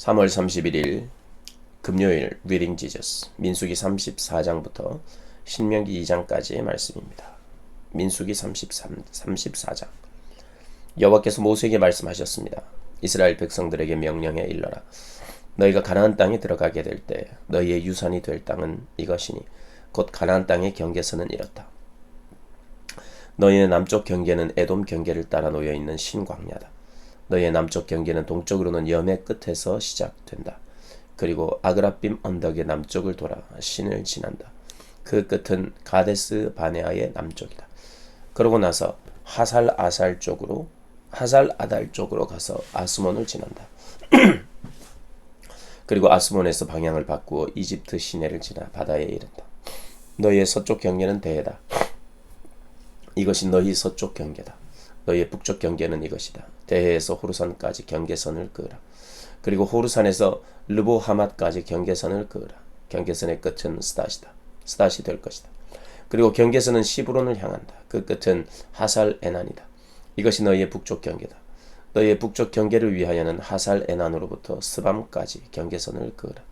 3월 31일 금요일 리딩 지저스 민수기 34장부터 신명기 2장까지의 말씀입니다. 민수기 34장 여호와께서 모세에게 말씀하셨습니다. 이스라엘 백성들에게 명령해 일러라. 너희가 가나안 땅에 들어가게 될 때 너희의 유산이 될 땅은 이것이니 곧 가나안 땅의 경계선은 이렇다. 너희의 남쪽 경계는 에돔 경계를 따라 놓여있는 신광야다. 너희의 남쪽 경계는 동쪽으로는 염해 끝에서 시작된다. 그리고 아그라빔 언덕의 남쪽을 돌아 신을 지난다. 그 끝은 가데스 바네아의 남쪽이다. 그러고 나서 하살 아달 쪽으로 가서 아스몬을 지난다. 그리고 아스몬에서 방향을 바꾸어 이집트 시내를 지나 바다에 이른다. 너희의 서쪽 경계는 대해다. 이것이 너희 서쪽 경계다. 너희의 북쪽 경계는 이것이다. 대해에서 호르산까지 경계선을 그으라. 그리고 호르산에서 르보하맛까지 경계선을 그으라. 경계선의 끝은 스닷이 될 것이다. 그리고 경계선은 시브론을 향한다. 그 끝은 하살 에난이다. 이것이 너희의 북쪽 경계다. 너희의 북쪽 경계를 위하여는 하살 에난으로부터 스밤까지 경계선을 그으라.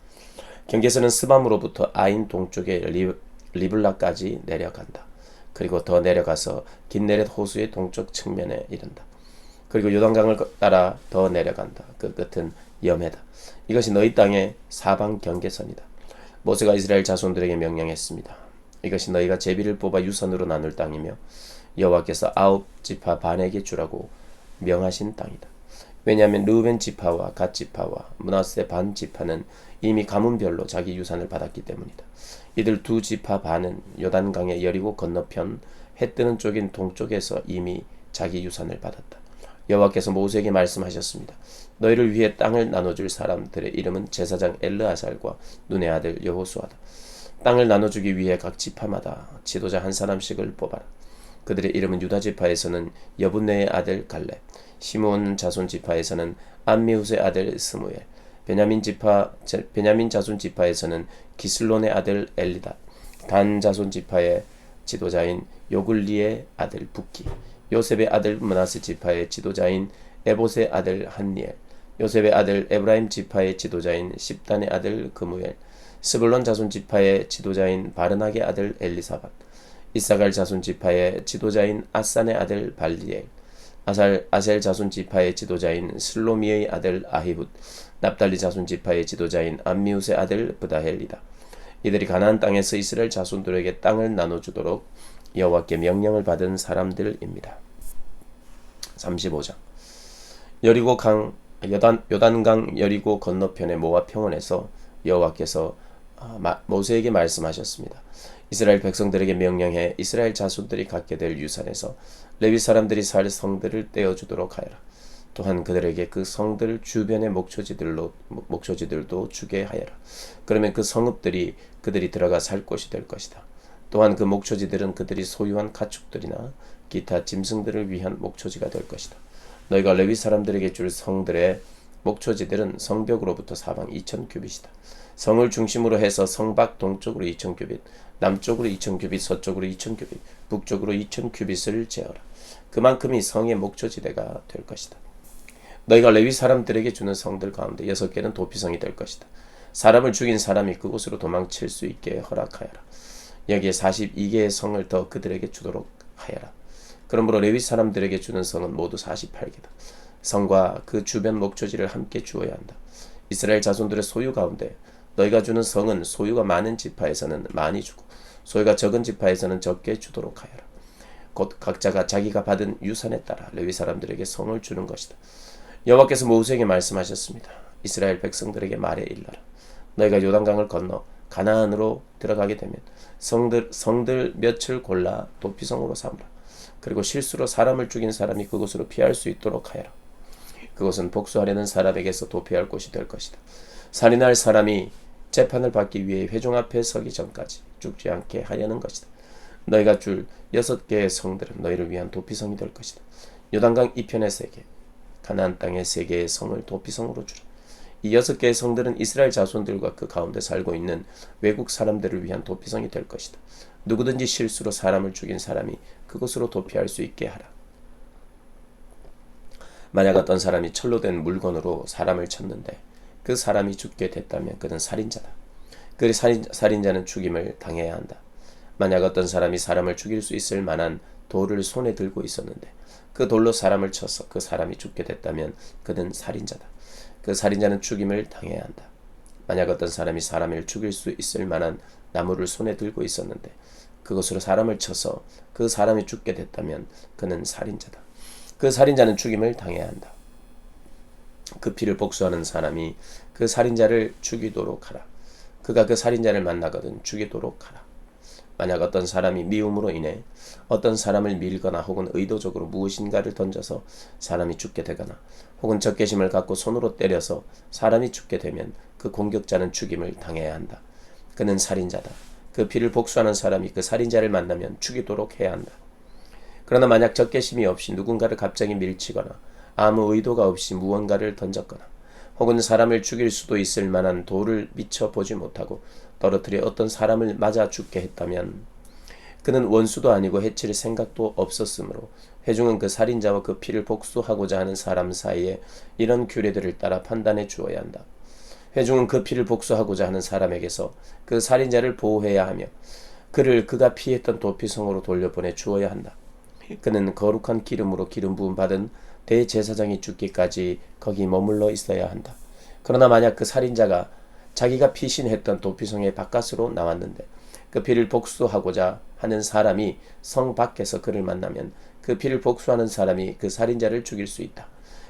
경계선은 스밤으로부터 아인 동쪽의 리블라까지 내려간다. 그리고 더 내려가서 긴네렛 호수의 동쪽 측면에 이른다. 그리고 요단강을 따라 더 내려간다. 그 끝은 염해다. 이것이 너희 땅의 사방 경계선이다. 모세가 이스라엘 자손들에게 명령했습니다. 이것이 너희가 제비를 뽑아 유선으로 나눌 땅이며 여호와께서 9지파 반에게 주라고 명하신 땅이다. 왜냐하면 르우벤 지파와 갓 지파와 므낫세 반 지파는 이미 가문별로 자기 유산을 받았기 때문이다. 이들 2지파 반은 요단강의 여리고 건너편 해 뜨는 쪽인 동쪽에서 이미 자기 유산을 받았다. 여호와께서 모세에게 말씀하셨습니다. 너희를 위해 땅을 나눠줄 사람들의 이름은 제사장 엘르아살과 눈의 아들 여호수아다. 땅을 나눠주기 위해 각 지파마다 지도자 한 사람씩을 뽑아라. 그들의 이름은 유다 지파에서는 여분네의 아들 갈렙, 시므온 자손 지파에서는 암미후스의 아들 스무엘, 베냐민 자손 지파에서는 기슬론의 아들 엘리닷, 단 자손 지파의 지도자인 요글리의 아들 붓기, 요셉의 아들 므낫세 지파의 지도자인 에봇의 아들 한니엘, 요셉의 아들 에브라임 지파의 지도자인 십단의 아들 그무엘, 스불론 자손 지파의 지도자인 바르낙의 아들 엘리사밧, 이사갈 자손 지파의 지도자인 아산의 아들 발리엘, 아셀 자손 지파의 지도자인 슬로미의 아들 아히훗, 납달리 자손 지파의 지도자인 암미우스의 아들 브다헬이다. 이들이 가나안 땅에서 이스라엘 자손들에게 땅을 나눠주도록 여호와께 명령을 받은 사람들입니다. 35장 요단강 여리고 건너편의 모압 평원에서 여호와께서 모세에게 말씀하셨습니다. 이스라엘 백성들에게 명령해 이스라엘 자손들이 갖게 될 유산에서 레위 사람들이 살 성들을 떼어주도록 하여라. 또한 그들에게 그 성들 주변의 목초지들도 주게 하여라. 그러면 그 성읍들이 그들이 들어가 살 곳이 될 것이다. 또한 그 목초지들은 그들이 소유한 가축들이나 기타 짐승들을 위한 목초지가 될 것이다. 너희가 레위 사람들에게 줄 성들의 목초지들은 성벽으로부터 사방 2000규빗이다. 성을 중심으로 해서 성밖 동쪽으로 2000규빗, 남쪽으로 2000규빗, 서쪽으로 2000규빗, 북쪽으로 2000규빗을 재어라. 그만큼이 성의 목초지대가 될 것이다. 너희가 레위 사람들에게 주는 성들 가운데 6개는 도피성이 될 것이다. 사람을 죽인 사람이 그곳으로 도망칠 수 있게 허락하여라. 여기에 42개의 성을 더 그들에게 주도록 하여라. 그러므로 레위 사람들에게 주는 성은 모두 48개다. 성과 그 주변 목초지를 함께 주어야 한다. 이스라엘 자손들의 소유 가운데 너희가 주는 성은 소유가 많은 지파에서는 많이 주고 소유가 적은 지파에서는 적게 주도록 하여라. 곧 각자가 자기가 받은 유산에 따라 레위 사람들에게 성을 주는 것이다. 여호와께서 모세에게 말씀하셨습니다. 이스라엘 백성들에게 말해 일러라. 너희가 요단강을 건너 가나안으로 들어가게 되면 성들 몇을 골라 도피성으로 삼으라. 그리고 실수로 사람을 죽인 사람이 그곳으로 피할 수 있도록 하여라. 그것은 복수하려는 사람에게서 도피할 곳이 될 것이다. 살인할 사람이 재판을 받기 위해 회중 앞에 서기 전까지 죽지 않게 하려는 것이다. 너희가 줄 6개의 성들은 너희를 위한 도피성이 될 것이다. 요단강 이편의 3개, 가나안 땅의 3개의 성을 도피성으로 주라. 이 6개의 성들은 이스라엘 자손들과 그 가운데 살고 있는 외국 사람들을 위한 도피성이 될 것이다. 누구든지 실수로 사람을 죽인 사람이 그곳으로 도피할 수 있게 하라. 만약 어떤 사람이 철로 된 물건으로 사람을 쳤는데 그 사람이 죽게 됐다면 그는 살인자다. 그 살인자는 죽임을 당해야 한다. 만약 어떤 사람이 사람을 죽일 수 있을 만한 돌을 손에 들고 있었는데 그 돌로 사람을 쳐서 그 사람이 죽게 됐다면 그는 살인자다. 그 살인자는 죽임을 당해야 한다. 만약 어떤 사람이 사람을 죽일 수 있을 만한 나무를 손에 들고 있었는데 그것으로 사람을 쳐서 그 사람이 죽게 됐다면 그는 살인자다. 그 살인자는 죽임을 당해야 한다. 그 피를 복수하는 사람이 그 살인자를 죽이도록 하라. 그가 그 살인자를 만나거든 죽이도록 하라. 만약 어떤 사람이 미움으로 인해 어떤 사람을 밀거나 혹은 의도적으로 무엇인가를 던져서 사람이 죽게 되거나 혹은 적개심을 갖고 손으로 때려서 사람이 죽게 되면 그 공격자는 죽임을 당해야 한다. 그는 살인자다. 그 피를 복수하는 사람이 그 살인자를 만나면 죽이도록 해야 한다. 그러나 만약 적개심이 없이 누군가를 갑자기 밀치거나 아무 의도가 없이 무언가를 던졌거나 혹은 사람을 죽일 수도 있을 만한 돌을 미쳐 보지 못하고 떨어뜨려 어떤 사람을 맞아 죽게 했다면 그는 원수도 아니고 해칠 생각도 없었으므로 회중은 그 살인자와 그 피를 복수하고자 하는 사람 사이에 이런 규례들을 따라 판단해 주어야 한다. 회중은 그 피를 복수하고자 하는 사람에게서 그 살인자를 보호해야 하며 그를 그가 피했던 도피성으로 돌려보내 주어야 한다. 그는 거룩한 기름으로 기름 부음 받은 대제사장이 죽기까지 거기 머물러 있어야 한다. 그러나 만약 그 살인자가 자기가 피신했던 도피성의 바깥으로 나왔는데 그 피를 복수하고자 하는 사람이 성 밖에서 그를 만나면 그 피를 복수하는 사람이 그 살인자를 죽일 수 있다.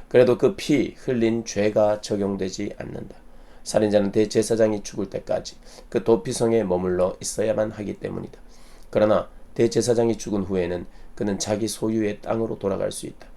그래도 그 피 흘린 죄가 적용되지 않는다. 살인자는 대제사장이 죽을 때까지 그 도피성에 머물러 있어야만 하기 때문이다. 그러나 대제사장이 죽은 후에는 그는 자기 소유의 땅으로 돌아갈 수 있다.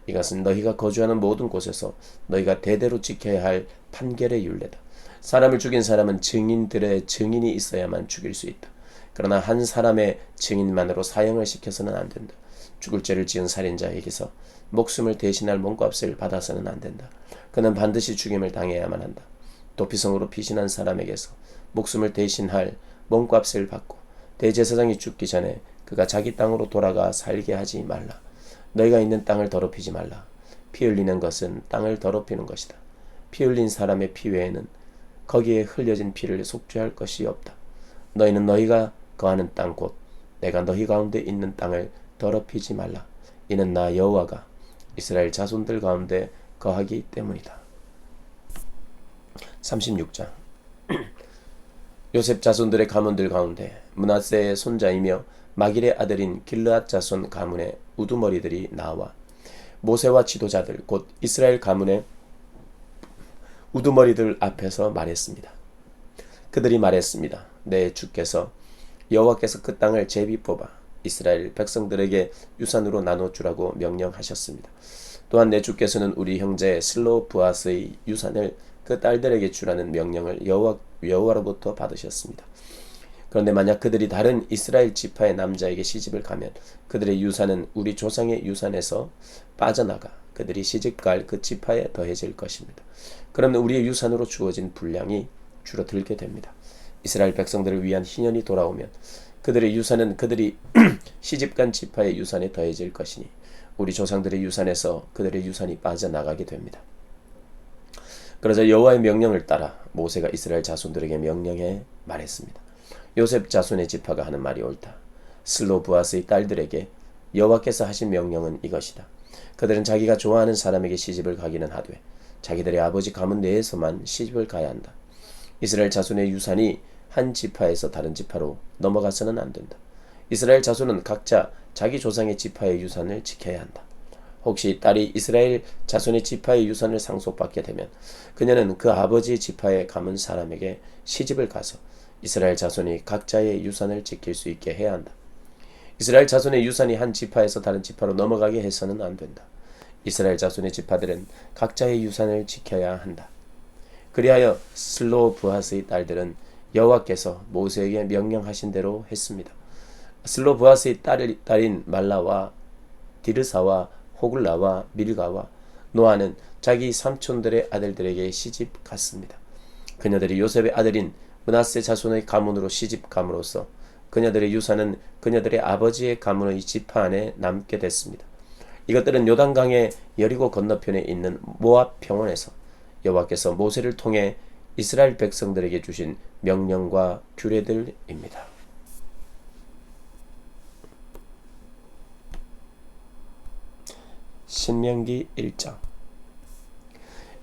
이것은 너희가 거주하는 모든 곳에서 너희가 대대로 지켜야 할 판결의 율례다. 사람을 죽인 사람은 증인들의 증인이 있어야만 죽일 수 있다. 그러나 한 사람의 증인만으로 사형을 시켜서는 안 된다. 죽을 죄를 지은 살인자에게서 목숨을 대신할 몸값을 받아서는 안 된다. 그는 반드시 죽임을 당해야만 한다. 도피성으로 피신한 사람에게서 목숨을 대신할 몸값을 받고 대제사장이 죽기 전에 그가 자기 땅으로 돌아가 살게 하지 말라. 너희가 있는 땅을 더럽히지 말라. 피 흘리는 것은 땅을 더럽히는 것이다. 피 흘린 사람의 피 외에는 거기에 흘려진 피를 속죄할 것이 없다. 너희는 너희가 거하는 땅 곧 내가 너희 가운데 있는 땅을 더럽히지 말라. 이는 나 여호와가 이스라엘 자손들 가운데 거하기 때문이다. 36장 요셉 자손들의 가문들 가운데 므낫세의 손자이며 마길의 아들인 길르앗 자손 가문의 우두머리들이 나와 모세와 지도자들 곧 이스라엘 가문의 우두머리들 앞에서 말했습니다. 그들이 말했습니다. 내 주께서 여호와께서 그 땅을 제비 뽑아 이스라엘 백성들에게 유산으로 나눠주라고 명령하셨습니다. 또한 내 주께서는 우리 형제 슬로브앗의 유산을 그 딸들에게 주라는 명령을 여호와로부터 받으셨습니다. 그런데 만약 그들이 다른 이스라엘 지파의 남자에게 시집을 가면 그들의 유산은 우리 조상의 유산에서 빠져나가 그들이 시집갈 그 지파에 더해질 것입니다. 그러면 우리의 유산으로 주어진 분량이 줄어들게 됩니다. 이스라엘 백성들을 위한 희년이 돌아오면 그들의 유산은 그들이 시집간 지파의 유산에 더해질 것이니 우리 조상들의 유산에서 그들의 유산이 빠져나가게 됩니다. 그러자 여호와의 명령을 따라 모세가 이스라엘 자손들에게 명령해 말했습니다. 요셉 자손의 지파가 하는 말이 옳다. 슬로브앗의 딸들에게 여호와께서 하신 명령은 이것이다. 그들은 자기가 좋아하는 사람에게 시집을 가기는 하되 자기들의 아버지 가문 내에서만 시집을 가야 한다. 이스라엘 자손의 유산이 한 지파에서 다른 지파로 넘어가서는 안 된다. 이스라엘 자손은 각자 자기 조상의 지파의 유산을 지켜야 한다. 혹시 딸이 이스라엘 자손의 지파의 유산을 상속받게 되면 그녀는 그 아버지 지파의 가문 사람에게 시집을 가서 이스라엘 자손이 각자의 유산을 지킬 수 있게 해야 한다. 이스라엘 자손의 유산이 한 지파에서 다른 지파로 넘어가게 해서는 안 된다. 이스라엘 자손의 지파들은 각자의 유산을 지켜야 한다. 그리하여 슬로브앗의 딸들은 여호와께서 모세에게 명령하신 대로 했습니다. 슬로브앗의 딸인 말라와 디르사와 호글라와 밀가와 노아는 자기 삼촌들의 아들들에게 시집 갔습니다. 그녀들이 요셉의 아들인 므낫세 자손의 가문으로 시집 감으로써 그녀들의 유산은 그녀들의 아버지의 가문의 지파 안에 남게 됐습니다. 이것들은 요단강의 여리고 건너편에 있는 모압 평원에서 여호와께서 모세를 통해 이스라엘 백성들에게 주신 명령과 규례들입니다. 신명기 1장.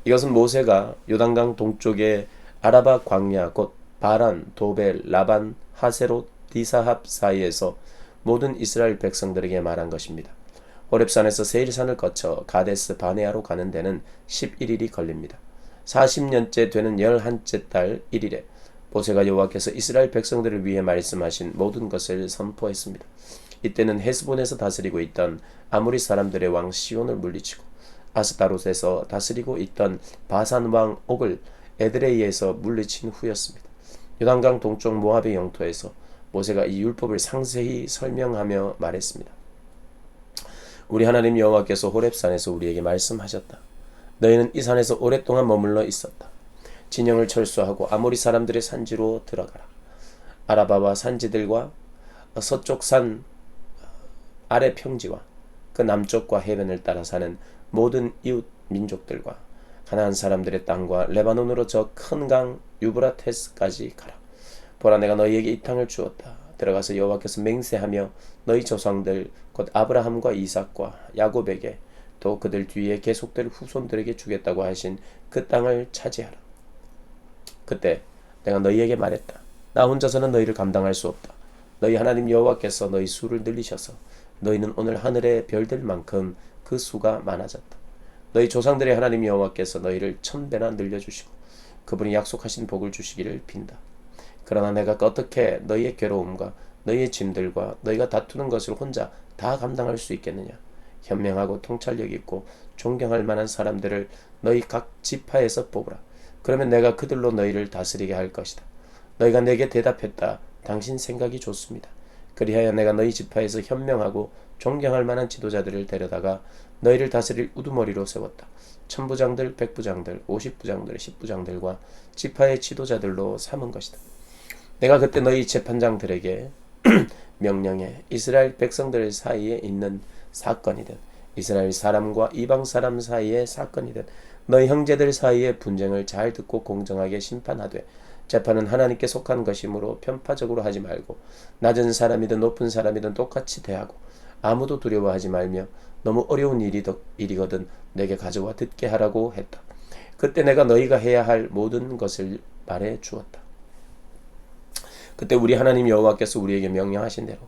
이것은 모세가 요단강 동쪽의 아라바 광야 곧 바란, 도벨, 라반, 하세롯, 디사합 사이에서 모든 이스라엘 백성들에게 말한 것입니다. 호렙산에서 세일산을 거쳐 가데스 바네아로 가는 데는 11일이 걸립니다. 40년째 되는 11째 달 1일에 모세가 여호와께서 이스라엘 백성들을 위해 말씀하신 모든 것을 선포했습니다. 이때는 헤스본에서 다스리고 있던 아모리 사람들의 왕 시온을 물리치고 아스타롯에서 다스리고 있던 바산 왕 옥을 에드레이에서 물리친 후였습니다. 요단강 동쪽 모압의 영토에서 모세가 이 율법을 상세히 설명하며 말했습니다. 우리 하나님 여호와께서 호렙산에서 우리에게 말씀하셨다. 너희는 이 산에서 오랫동안 머물러 있었다. 진영을 철수하고 아모리 사람들의 산지로 들어가라. 아라바와 산지들과 서쪽 산 아래 평지와 그 남쪽과 해변을 따라 사는 모든 이웃 민족들과 가나안 사람들의 땅과 레바논으로 저 큰 강 유브라테스까지 가라. 보라, 내가 너희에게 이 땅을 주었다. 들어가서 여호와께서 맹세하며 너희 조상들 곧 아브라함과 이삭과 야곱에게 또 그들 뒤에 계속될 후손들에게 주겠다고 하신 그 땅을 차지하라. 그때 내가 너희에게 말했다. 나 혼자서는 너희를 감당할 수 없다. 너희 하나님 여호와께서 너희 수를 늘리셔서 너희는 오늘 하늘의 별들만큼 그 수가 많아졌다. 너희 조상들의 하나님 여호와께서 너희를 1000배나 늘려주시고 그분이 약속하신 복을 주시기를 빈다. 그러나 내가 어떻게 너희의 괴로움과 너희의 짐들과 너희가 다투는 것을 혼자 다 감당할 수 있겠느냐. 현명하고 통찰력 있고 존경할 만한 사람들을 너희 각 지파에서 뽑으라. 그러면 내가 그들로 너희를 다스리게 할 것이다. 너희가 내게 대답했다. 당신 생각이 좋습니다. 그리하여 내가 너희 지파에서 현명하고 존경할 만한 지도자들을 데려다가 너희를 다스릴 우두머리로 세웠다. 1000부장들, 100부장들, 50부장들, 10부장들과 지파의 지도자들로 삼은 것이다. 내가 그때 너희 재판장들에게 명령해 이스라엘 백성들 사이에 있는 사건이든 이스라엘 사람과 이방 사람 사이의 사건이든 너희 형제들 사이의 분쟁을 잘 듣고 공정하게 심판하되 재판은 하나님께 속한 것이므로 편파적으로 하지 말고 낮은 사람이든 높은 사람이든 똑같이 대하고 아무도 두려워하지 말며 너무 어려운 일이거든 내게 가져와 듣게 하라고 했다. 그때 내가 너희가 해야 할 모든 것을 말해 주었다. 그때 우리 하나님 여호와께서 우리에게 명령하신 대로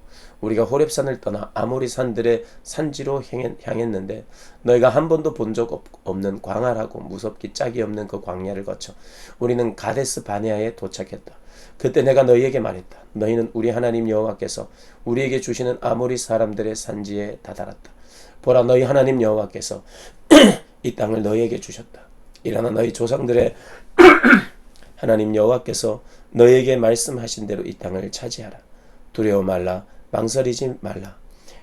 우리가 호렙산을 떠나 아모리 산들의 산지로 향했는데 너희가 한 번도 본 적 없는 광활하고 무섭기 짝이 없는 그 광야를 거쳐 우리는 가데스 바네아에 도착했다. 그때 내가 너희에게 말했다. 너희는 우리 하나님 여호와께서 우리에게 주시는 아모리 사람들의 산지에 다다랐다. 보라, 너희 하나님 여호와께서 이 땅을 너희에게 주셨다. 일어나 너희 조상들의 하나님 여호와께서 너희에게 말씀하신 대로 이 땅을 차지하라. 두려워 말라. 망설이지 말라.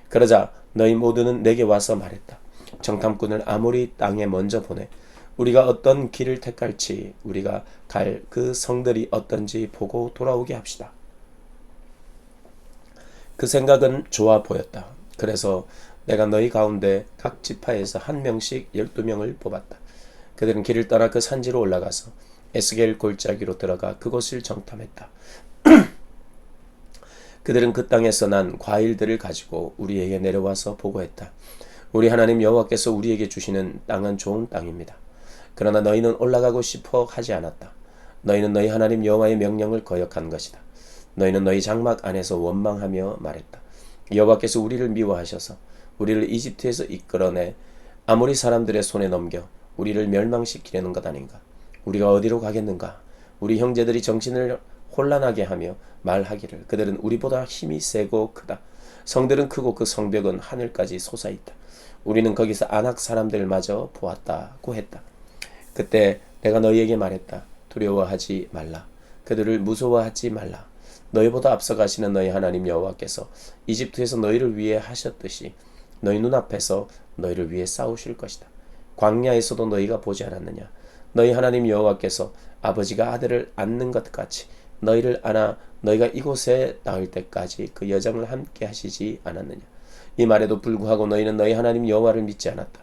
그러자 너희 모두는 내게 와서 말했다. 정탐꾼을 아모리 땅에 먼저 보내 우리가 어떤 길을 택할지 우리가 갈 그 성들이 어떤지 보고 돌아오게 합시다. 그 생각은 좋아 보였다. 그래서 내가 너희 가운데 각 지파에서 한 명씩 12명을 뽑았다. 그들은 길을 떠나 그 산지로 올라가서 에스겔 골짜기로 들어가 그곳을 정탐했다. 그들은 그 땅에서 난 과일들을 가지고 우리에게 내려와서 보고했다. 우리 하나님 여호와께서 우리에게 주시는 땅은 좋은 땅입니다. 그러나 너희는 올라가고 싶어 하지 않았다. 너희는 너희 하나님 여호와의 명령을 거역한 것이다. 너희는 너희 장막 안에서 원망하며 말했다. 여호와께서 우리를 미워하셔서 우리를 이집트에서 이끌어내 아모리 사람들의 손에 넘겨 우리를 멸망시키려는 것 아닌가. 우리가 어디로 가겠는가. 우리 형제들이 정신을 혼란하게 하며 말하기를 그들은 우리보다 힘이 세고 크다. 성들은 크고 그 성벽은 하늘까지 솟아있다. 우리는 거기서 아낙 사람들마저 보았다고 했다. 그때 내가 너희에게 말했다. 두려워하지 말라. 그들을 무서워하지 말라. 너희보다 앞서가시는 너희 하나님 여호와께서 이집트에서 너희를 위해 하셨듯이 너희 눈앞에서 너희를 위해 싸우실 것이다. 광야에서도 너희가 보지 않았느냐. 너희 하나님 여호와께서 아버지가 아들을 안는 것 같이 너희를 안아 너희가 이곳에 닿을 때까지 그 여정을 함께 하시지 않았느냐. 이 말에도 불구하고 너희는 너희 하나님 여호와를 믿지 않았다.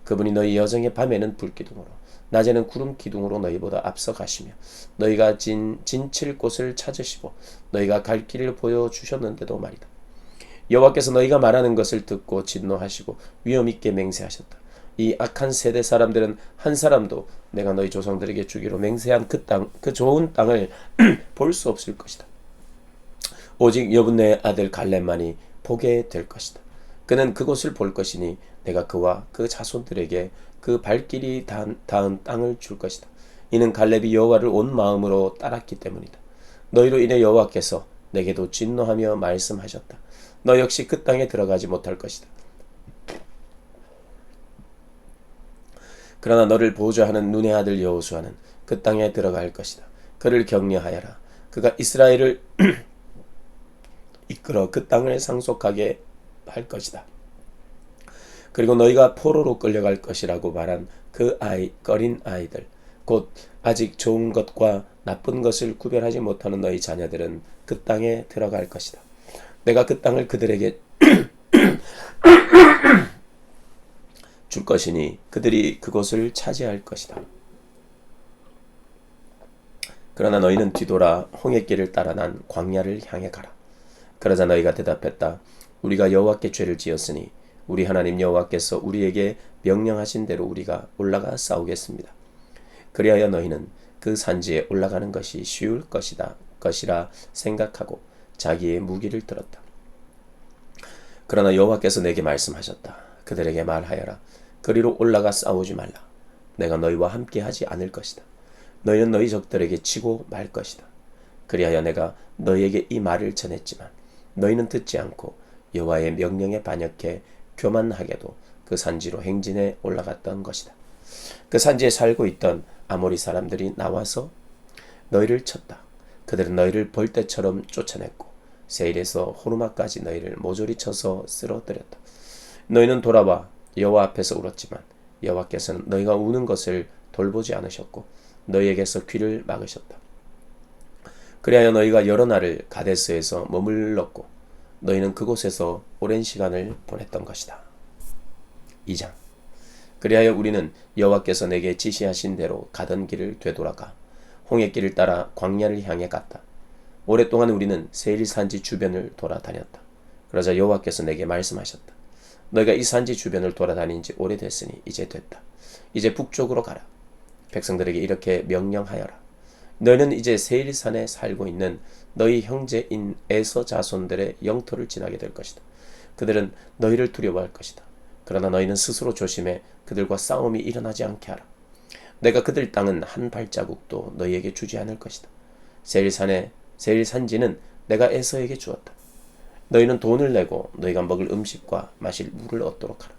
그분이 너희 여정의 밤에는 불기둥으로 낮에는 구름 기둥으로 너희보다 앞서 가시며 너희가 진칠 곳을 찾으시고 너희가 갈 길을 보여주셨는데도 말이다. 여호와께서 너희가 말하는 것을 듣고 진노하시고 위엄 있게 맹세하셨다. 이 악한 세대 사람들은 한 사람도 내가 너희 조상들에게 주기로 맹세한 그 좋은 땅을 볼 수 없을 것이다. 오직 여분네의 아들 갈렙만이 보게 될 것이다. 그는 그곳을 볼 것이니 내가 그와 그 자손들에게 그 발길이 닿은 땅을 줄 것이다. 이는 갈렙이 여호와를 온 마음으로 따랐기 때문이다. 너희로 인해 여호와께서 내게도 진노하며 말씀하셨다. 너 역시 그 땅에 들어가지 못할 것이다. 그러나 너를 보호하는 눈의 아들 여호수아는 그 땅에 들어갈 것이다. 그를 격려하여라. 그가 이스라엘을 이끌어 그 땅을 상속하게 할 것이다. 그리고 너희가 포로로 끌려갈 것이라고 말한 그 꺼린 아이들, 곧 아직 좋은 것과 나쁜 것을 구별하지 못하는 너희 자녀들은 그 땅에 들어갈 것이다. 내가 그 땅을 그들에게 줄 것이니 그들이 그곳을 차지할 것이다. 그러나 너희는 뒤돌아 홍해길을 따라 난 광야를 향해 가라. 그러자 너희가 대답했다. 우리가 여호와께 죄를 지었으니 우리 하나님 여호와께서 우리에게 명령하신 대로 우리가 올라가 싸우겠습니다. 그리하여 너희는 그 산지에 올라가는 것이 쉬울 것이라 생각하고 자기의 무기를 들었다. 그러나 여호와께서 내게 말씀하셨다. 그들에게 말하여라. 그리로 올라가 싸우지 말라. 내가 너희와 함께 하지 않을 것이다. 너희는 너희 적들에게 치고 말 것이다. 그리하여 내가 너희에게 이 말을 전했지만 너희는 듣지 않고 여호와의 명령에 반역해 교만하게도 그 산지로 행진해 올라갔던 것이다. 그 산지에 살고 있던 아모리 사람들이 나와서 너희를 쳤다. 그들은 너희를 벌떼처럼 쫓아냈고 세일에서 호르마까지 너희를 모조리 쳐서 쓰러뜨렸다. 너희는 돌아와 여호와 앞에서 울었지만 여호와께서는 너희가 우는 것을 돌보지 않으셨고 너희에게서 귀를 막으셨다. 그리하여 너희가 여러 날을 가데스에서 머물렀고 너희는 그곳에서 오랜 시간을 보냈던 것이다. 2장. 그리하여 우리는 여호와께서 내게 지시하신 대로 가던 길을 되돌아가 홍해길을 따라 광야를 향해 갔다. 오랫동안 우리는 세일 산지 주변을 돌아다녔다. 그러자 여호와께서 내게 말씀하셨다. 너희가 이 산지 주변을 돌아다닌 지 오래됐으니 이제 됐다. 이제 북쪽으로 가라. 백성들에게 이렇게 명령하여라. 너희는 이제 세일산에 살고 있는 너희 형제인 에서 자손들의 영토를 지나게 될 것이다. 그들은 너희를 두려워할 것이다. 그러나 너희는 스스로 조심해 그들과 싸움이 일어나지 않게 하라. 내가 그들 땅은 한 발자국도 너희에게 주지 않을 것이다. 세일산지는 내가 에서에게 주었다. 너희는 돈을 내고 너희가 먹을 음식과 마실 물을 얻도록 하라.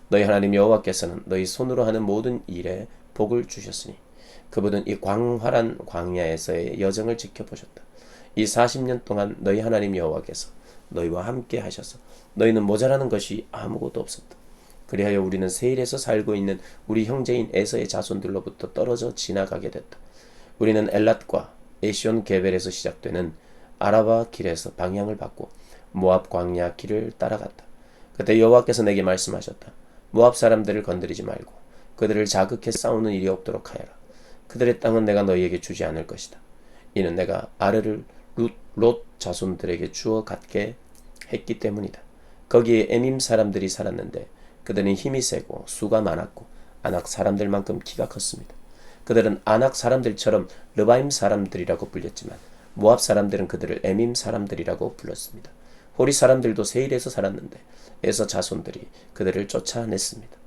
너희 하나님 여호와께서는 너희 손으로 하는 모든 일에 복을 주셨으니 그분은 이 광활한 광야에서의 여정을 지켜보셨다. 이 40년 동안 너희 하나님 여호와께서 너희와 함께 하셔서 너희는 모자라는 것이 아무것도 없었다. 그리하여 우리는 세일에서 살고 있는 우리 형제인 에서의 자손들로부터 떨어져 지나가게 됐다. 우리는 엘랏과 에시온 게벨에서 시작되는 아라바 길에서 방향을 바꾸어 모압 광야 길을 따라갔다. 그때 여호와께서 내게 말씀하셨다. 모압 사람들을 건드리지 말고 그들을 자극해 싸우는 일이 없도록 하여라. 그들의 땅은 내가 너희에게 주지 않을 것이다. 이는 내가 아르를 롯 자손들에게 주어 갖게 했기 때문이다. 거기에 에밈 사람들이 살았는데 그들은 힘이 세고 수가 많았고 아낙 사람들만큼 키가 컸습니다. 그들은 아낙 사람들처럼 르바임 사람들이라고 불렸지만 모압 사람들은 그들을 에밈 사람들이라고 불렀습니다. 호리 사람들도 세일에서 살았는데 에서 자손들이 그들을 쫓아냈습니다.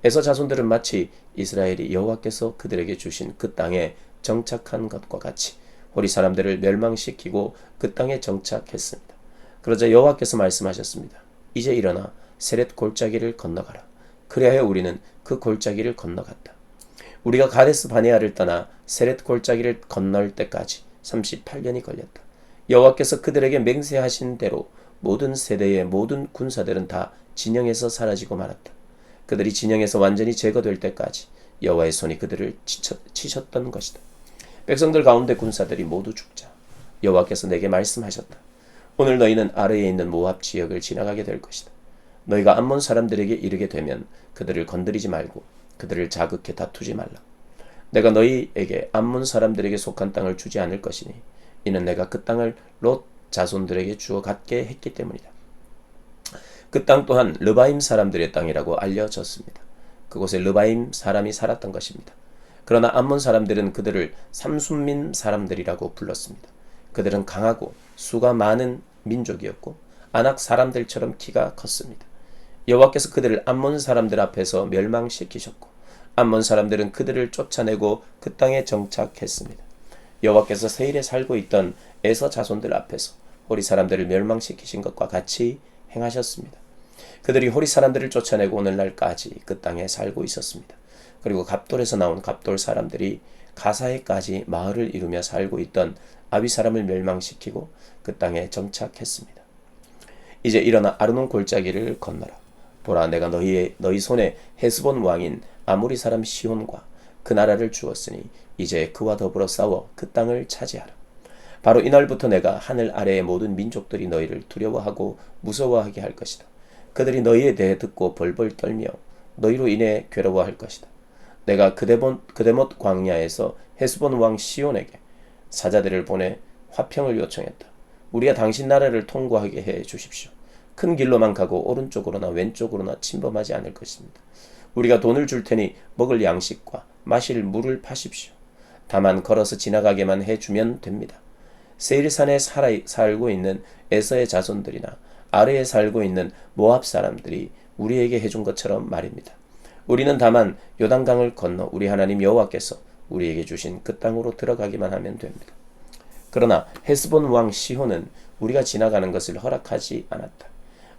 에서 자손들은 마치 이스라엘이 여호와께서 그들에게 주신 그 땅에 정착한 것과 같이 호리 사람들을 멸망시키고 그 땅에 정착했습니다. 그러자 여호와께서 말씀하셨습니다. 이제 일어나 세렛 골짜기를 건너가라. 그리하여 우리는 그 골짜기를 건너갔다. 우리가 가데스 바네아를 떠나 세렛 골짜기를 건널 때까지 38년이 걸렸다. 여호와께서 그들에게 맹세하신 대로 모든 세대의 모든 군사들은 다 진영에서 사라지고 말았다. 그들이 진영에서 완전히 제거될 때까지 여호와의 손이 그들을 치셨던 것이다. 백성들 가운데 군사들이 모두 죽자 여호와께서 내게 말씀하셨다. 오늘 너희는 아래에 있는 모압 지역을 지나가게 될 것이다. 너희가 암몬 사람들에게 이르게 되면 그들을 건드리지 말고 그들을 자극해 다투지 말라. 내가 너희에게 암몬 사람들에게 속한 땅을 주지 않을 것이니 이는 내가 그 땅을 롯 자손들에게 주어 갖게 했기 때문이다. 그 땅 또한 르바임 사람들의 땅이라고 알려졌습니다. 그곳에 르바임 사람이 살았던 것입니다. 그러나 암몬 사람들은 그들을 삼순민 사람들이라고 불렀습니다. 그들은 강하고 수가 많은 민족이었고 아낙 사람들처럼 키가 컸습니다. 여호와께서 그들을 암몬 사람들 앞에서 멸망시키셨고 암몬 사람들은 그들을 쫓아내고 그 땅에 정착했습니다. 여호와께서 세일에 살고 있던 에서 자손들 앞에서 호리 사람들을 멸망시키신 것과 같이 행하셨습니다. 그들이 호리 사람들을 쫓아내고 오늘날까지 그 땅에 살고 있었습니다. 그리고 갑돌에서 나온 갑돌 사람들이 가사에까지 마을을 이루며 살고 있던 아위 사람을 멸망시키고 그 땅에 정착했습니다. 이제 일어나 아르논 골짜기를 건너라. 보라, 내가 너희 손에 헤스본 왕인 아모리 사람 시온과 그 나라를 주었으니 이제 그와 더불어 싸워 그 땅을 차지하라. 바로 이날부터 내가 하늘 아래의 모든 민족들이 너희를 두려워하고 무서워하게 할 것이다. 그들이 너희에 대해 듣고 벌벌 떨며 너희로 인해 괴로워할 것이다. 내가 그데못 광야에서 헤스본 왕 시온에게 사자들을 보내 화평을 요청했다. 우리가 당신 나라를 통과하게 해 주십시오. 큰 길로만 가고 오른쪽으로나 왼쪽으로나 침범하지 않을 것입니다. 우리가 돈을 줄 테니 먹을 양식과 마실 물을 파십시오. 다만 걸어서 지나가게만 해주면 됩니다. 세일산에 살고 있는 에서의 자손들이나 아래에 살고 있는 모압 사람들이 우리에게 해준 것처럼 말입니다. 우리는 다만 요단강을 건너 우리 하나님 여호와께서 우리에게 주신 그 땅으로 들어가기만 하면 됩니다. 그러나 헤스본 왕 시혼은 우리가 지나가는 것을 허락하지 않았다.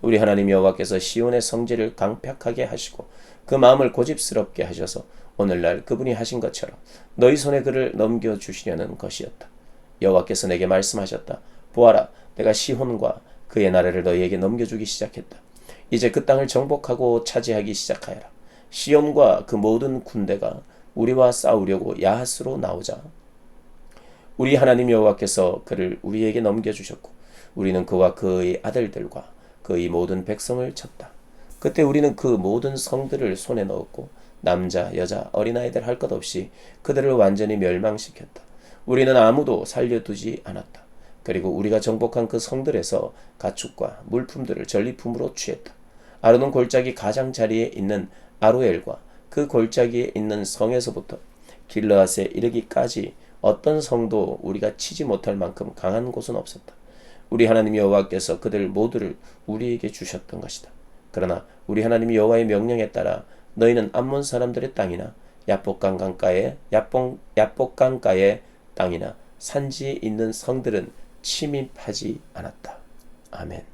우리 하나님 여호와께서 시온의 성질을 강팍하게 하시고 그 마음을 고집스럽게 하셔서 오늘날 그분이 하신 것처럼 너희 손에 그를 넘겨주시려는 것이었다. 여호와께서 내게 말씀하셨다. 보아라, 내가 시혼과 그의 나라를 너희에게 넘겨주기 시작했다. 이제 그 땅을 정복하고 차지하기 시작하여라. 시온과 그 모든 군대가 우리와 싸우려고 야하스로 나오자 우리 하나님 여호와께서 그를 우리에게 넘겨주셨고 우리는 그와 그의 아들들과 그의 모든 백성을 쳤다. 그때 우리는 그 모든 성들을 손에 넣었고 남자, 여자, 어린아이들 할 것 없이 그들을 완전히 멸망시켰다. 우리는 아무도 살려두지 않았다. 그리고 우리가 정복한 그 성들에서 가축과 물품들을 전리품으로 취했다. 아르논 골짜기 가장자리에 있는 아로엘과 그 골짜기에 있는 성에서부터 길르앗에 이르기까지 어떤 성도 우리가 치지 못할 만큼 강한 곳은 없었다. 우리 하나님 여호와께서 그들 모두를 우리에게 주셨던 것이다. 그러나 우리 하나님 여호와의 명령에 따라 너희는 암몬 사람들의 땅이나 야복강가의 땅이나 산지에 있는 성들은 침입하지 않았다. 아멘.